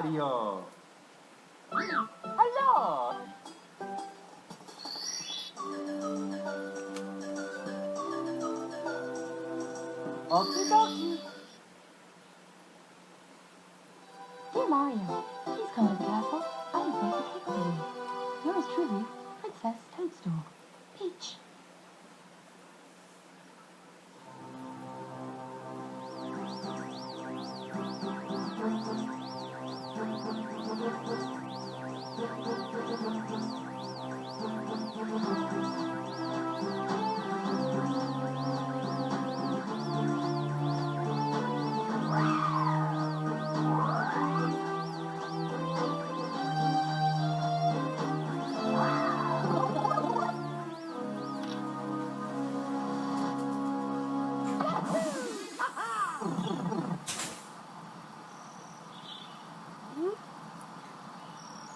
Mario. Hello. Okie dokie. Dear Mario, please come to the castle. I have baked a cake for you. Yours truly, Princess Toadstool. Peach.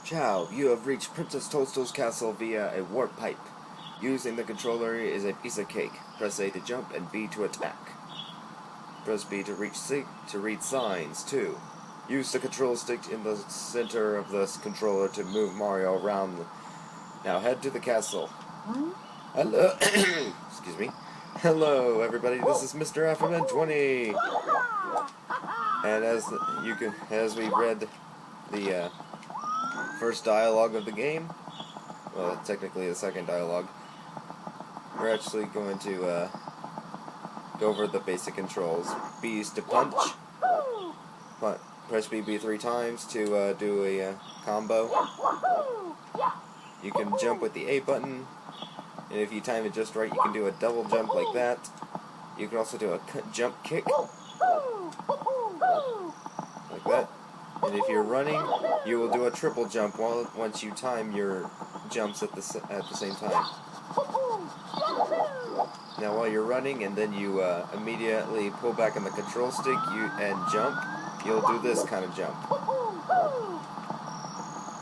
Ciao, you have reached Princess Toadstool's castle via a warp pipe. Using the controller is a piece of cake. Press A to jump and B to attack. Press B to read signs, too. Use the control stick in the center of the controller to move Mario around. Now head to the castle. Hello. Excuse me. Hello, everybody. This is Mr. Afferman 20. And as we read the first dialogue of the game, well, technically the second dialogue, we're actually going to go over the basic controls. B is to punch. Press BB 3 times to do a combo. You can jump with the A button, and if you time it just right, you can do a double jump like that. You can also do a jump kick, like that. And if you're running, you will do a triple jump once you time your jumps at the same time. Now while you're running and then you immediately pull back on the control stick and jump, you'll do this kind of jump.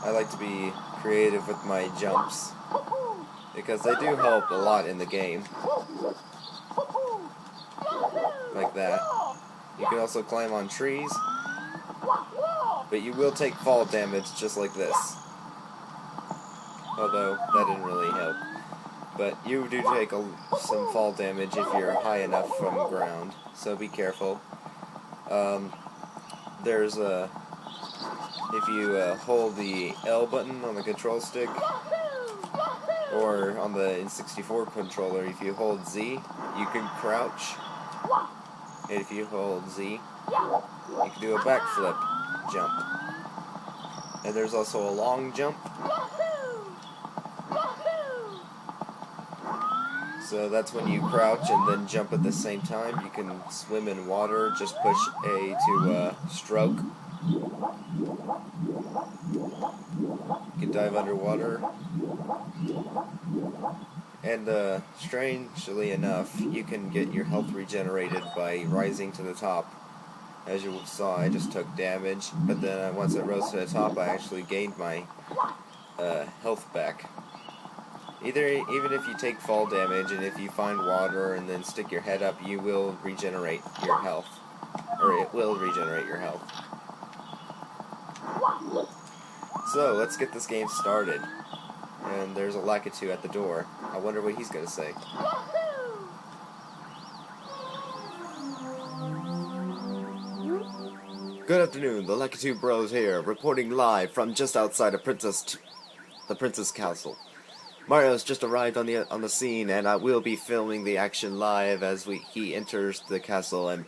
I like to be creative with my jumps because they do help a lot in the game. Like that. You can also climb on trees, but you will take fall damage just like this. Although that didn't really help. But you do take some fall damage if you're high enough from the ground, so be careful. If you hold the L button on the control stick, or on the N64 controller, if you hold Z, you can crouch. And if you hold Z, you can do a backflip jump. And there's also a long jump. So that's when you crouch and then jump at the same time. You can swim in water, just push A to stroke. You can dive underwater. And strangely enough, you can get your health regenerated by rising to the top. As you saw, I just took damage, but then once I rose to the top, I actually gained my health back. Even if you take fall damage, and if you find water and then stick your head up, you will regenerate your health. Or it will regenerate your health. So, let's get this game started. And there's a Lakitu at the door. I wonder what he's going to say. Good afternoon, the Lakitu Bros here, reporting live from just outside of the Princess Castle. Mario's just arrived on the scene, and I will be filming the action live as he enters the castle and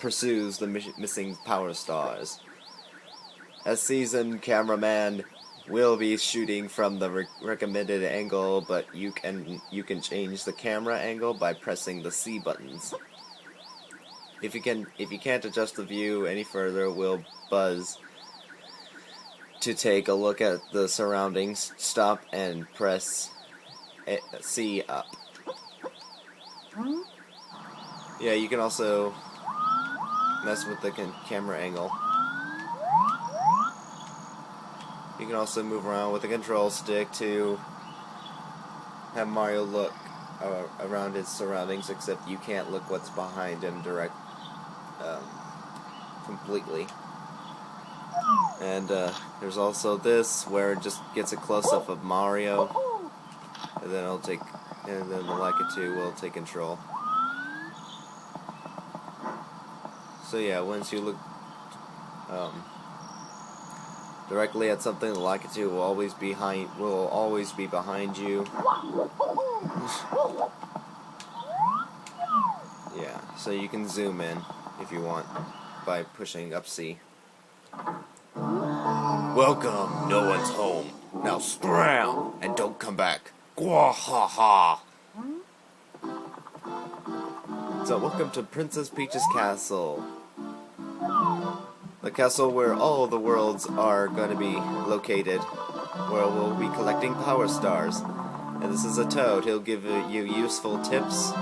pursues the missing Power Stars. As seasoned cameraman, we'll be shooting from the recommended angle, but you can change the camera angle by pressing the C buttons. If you can't adjust the view any further, we'll buzz to take a look at the surroundings. Stop and press C up. Yeah, you can also mess with the camera angle. You can also move around with the control stick to have Mario look around his surroundings, except you can't look what's behind him completely. And there's also this where it just gets a close-up of Mario, and then the Lakitu will take control. So yeah, once you look directly at something, the Lakitu will always be behind you. Yeah, so you can zoom in if you want by pushing up C. Welcome, no one's home. Now scram and don't come back. Gwahaha. So welcome to Princess Peach's castle. The castle where all the worlds are going to be located, where we'll be collecting power stars. And this is a Toad. He'll give you useful tips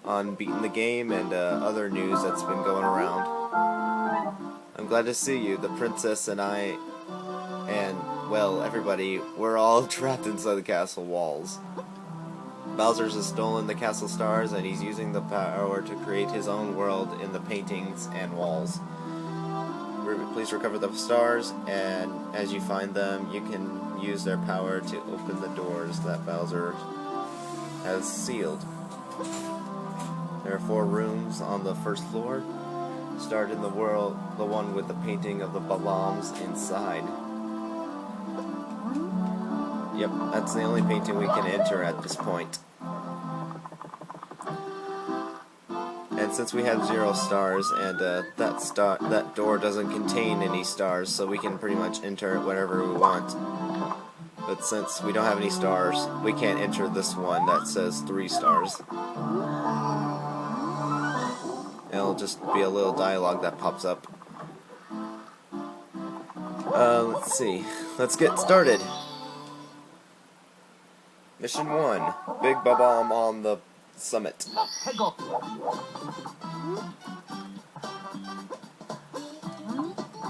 on beating the game and other news that's been going around. I'm glad to see you. The princess and I, and, well, everybody, we're all trapped inside the castle walls. Bowser's has stolen the castle stars, and he's using the power to create his own world in the paintings and walls. Please recover the stars, and as you find them, you can use their power to open the doors that Bowser has sealed. There are 4 rooms on the first floor. Start in the world, the one with the painting of the Balams inside. Yep, that's the only painting we can enter at this point. And since we have 0 stars, and that door doesn't contain any stars, so we can pretty much enter it whenever we want. But since we don't have any stars, we can't enter this one that says 3 stars. It'll just be a little dialogue that pops up. Let's see. Let's get started. Mission 1. Big Bob-omb on the summit.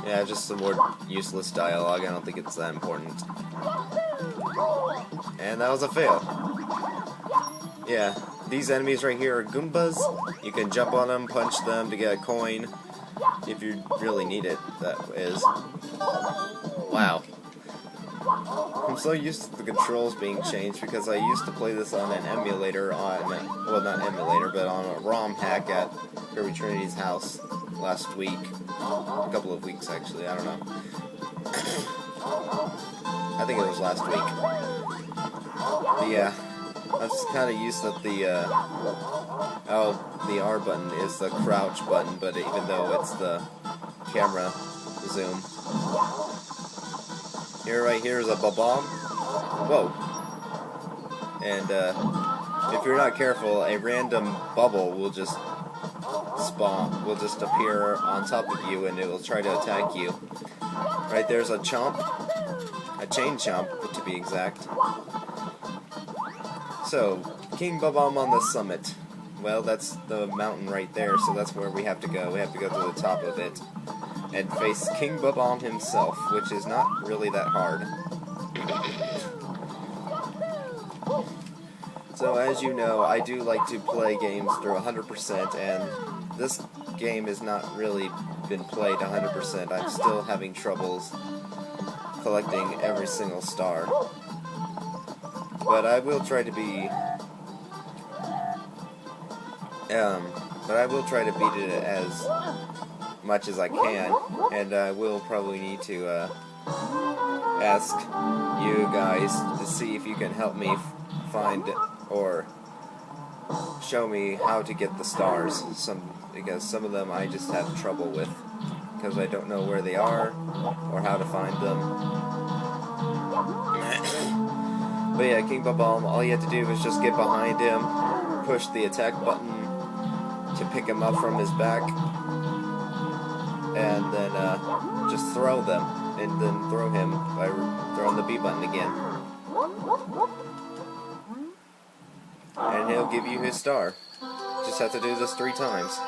Yeah, just some more useless dialogue. I don't think it's that important. And that was a fail. Yeah, these enemies right here are Goombas. You can jump on them, punch them to get a coin. If you really need it, that is. Wow. I'm so used to the controls being changed because I used to play this on an emulator well, not emulator, but on a ROM hack at Kirby Trinity's house last week. A couple of weeks, actually, I don't know. I think it was last week. But yeah, I was kind of used that the R button is the crouch button, but even though it's the camera zoom. Right here is a Bob-omb. Whoa. And if you're not careful, a random bubble will just appear on top of you, and it will try to attack you. Right there's a chomp. A chain chomp, to be exact. So, King Bob-omb on the summit. Well, that's the mountain right there, so that's where we have to go. We have to go to the top of it and face King Bob-omb himself, which is not really that hard. So as you know, I do like to play games through 100%, and this game has not really been played 100%. I'm still having troubles collecting every single star. But I will try to be beat it as much as I can, and I will probably need to ask you guys to see if you can help me find or show me how to get the stars, because some of them I just have trouble with because I don't know where they are or how to find them. But yeah, King Bob-omb, all you have to do is just get behind him, push the attack button to pick him up from his back, and then just throw them, and then throw him by throwing the B button again. And he'll give you his star. Just have to do this 3 times.